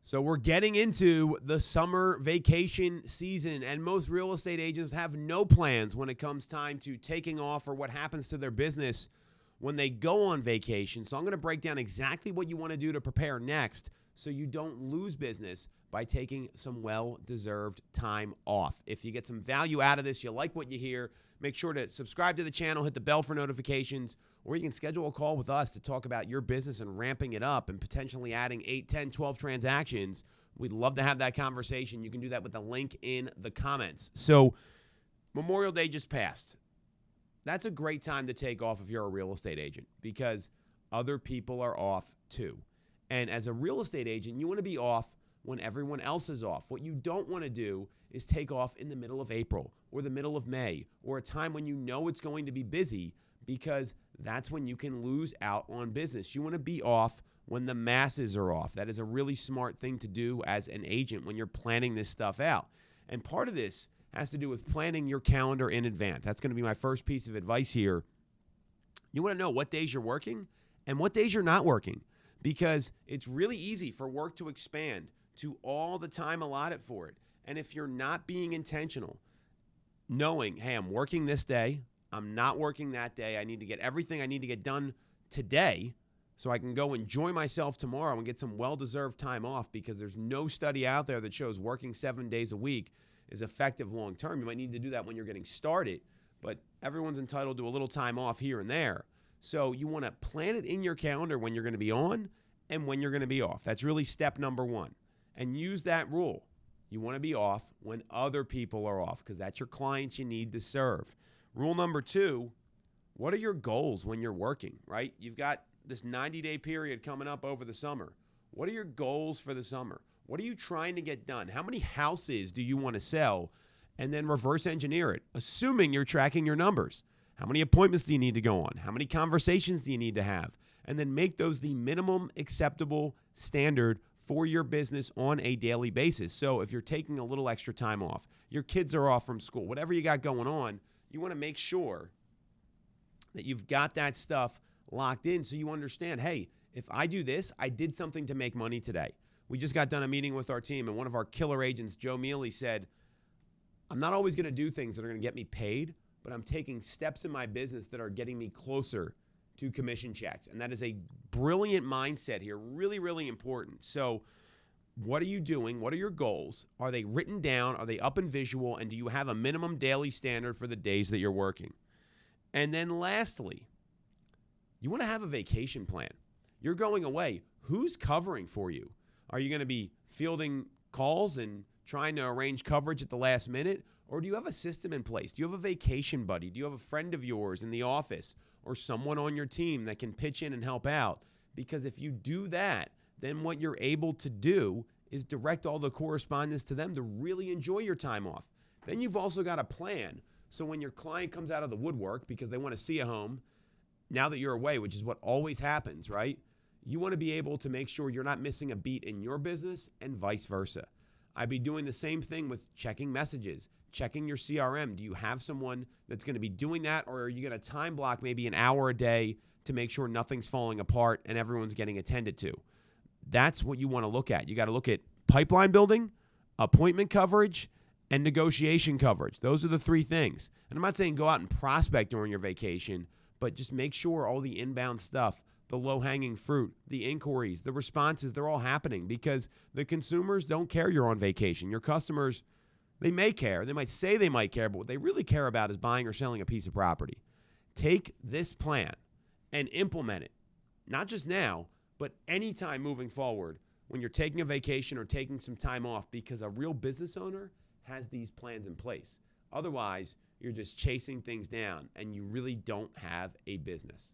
So we're getting into the summer vacation season, and most real estate agents have no plans when it comes time to taking off or what happens to their business when they go on vacation. So I'm going to break down exactly what you want to do to prepare next so you don't lose business by taking some well-deserved time off. If you get some value out of this, you like what you hear, make sure to subscribe to the channel, hit the bell for notifications, or you can schedule a call with us to talk about your business and ramping it up and potentially adding 8, 10, 12 transactions. We'd love to have that conversation. You can do that with the link in the comments. So Memorial Day just passed. That's a great time to take off if you're a real estate agent because other people are off too. And as a real estate agent, you want to be off when everyone else is off. What you don't want to do is take off in the middle of April or the middle of May or a time when you know it's going to be busy because that's when you can lose out on business. You want to be off when the masses are off. That is a really smart thing to do as an agent when you're planning this stuff out. And part of this has to do with planning your calendar in advance. That's going to be my first piece of advice here. You want to know what days you're working and what days you're not working because it's really easy for work to expand to all the time allotted for it. And if you're not being intentional, knowing, hey, I'm working this day, I'm not working that day, I need to get everything I need to get done today so I can go enjoy myself tomorrow and get some well-deserved time off because there's no study out there that shows working 7 days a week is effective long-term. You might need to do that when you're getting started, but everyone's entitled to a little time off here and there. So you want to plan it in your calendar when you're going to be on and when you're going to be off. That's really step number one. And use that rule. You want to be off when other people are off because that's your clients you need to serve. Rule number two, what are your goals when you're working, right? You've got this 90-day period coming up over the summer. What are your goals for the summer? What are you trying to get done? How many houses do you want to sell? And then reverse engineer it, assuming you're tracking your numbers. How many appointments do you need to go on? How many conversations do you need to have? And then make those the minimum acceptable standard for your business on a daily basis. So if you're taking a little extra time off, your kids are off from school, whatever you got going on, you want to make sure that you've got that stuff locked in so you understand, hey, if I do this, I did something to make money today. We just got done a meeting with our team, and one of our killer agents, Joe Mealy, said, I'm not always going to do things that are going to get me paid, but I'm taking steps in my business that are getting me closer to commission checks. And that is a brilliant mindset here, really, really important. So what are you doing? What are your goals? Are they written down? Are they up in visual? And do you have a minimum daily standard for the days that you're working? And then lastly, you want to have a vacation plan. You're going away. Who's covering for you? Are you going to be fielding calls and trying to arrange coverage at the last minute? Or do you have a system in place? Do you have a vacation buddy? Do you have a friend of yours in the office or someone on your team that can pitch in and help out? Because if you do that, then what you're able to do is direct all the correspondence to them to really enjoy your time off. Then you've also got a plan. So when your client comes out of the woodwork because they want to see a home, now that you're away, which is what always happens, right? You want to be able to make sure you're not missing a beat in your business and vice versa. I'd be doing the same thing with checking messages, checking your CRM. Do you have someone that's going to be doing that, or are you going to time block maybe an hour a day to make sure nothing's falling apart and everyone's getting attended to? That's what you want to look at. You got to look at pipeline building, appointment coverage, and negotiation coverage. Those are the three things. And I'm not saying go out and prospect during your vacation, but just make sure all the inbound stuff, the low-hanging fruit, the inquiries, the responses, they're all happening because the consumers don't care you're on vacation. Your customers, they may care. They might say they might care, but what they really care about is buying or selling a piece of property. Take this plan and implement it, not just now, but anytime moving forward when you're taking a vacation or taking some time off because a real business owner has these plans in place. Otherwise, you're just chasing things down and you really don't have a business.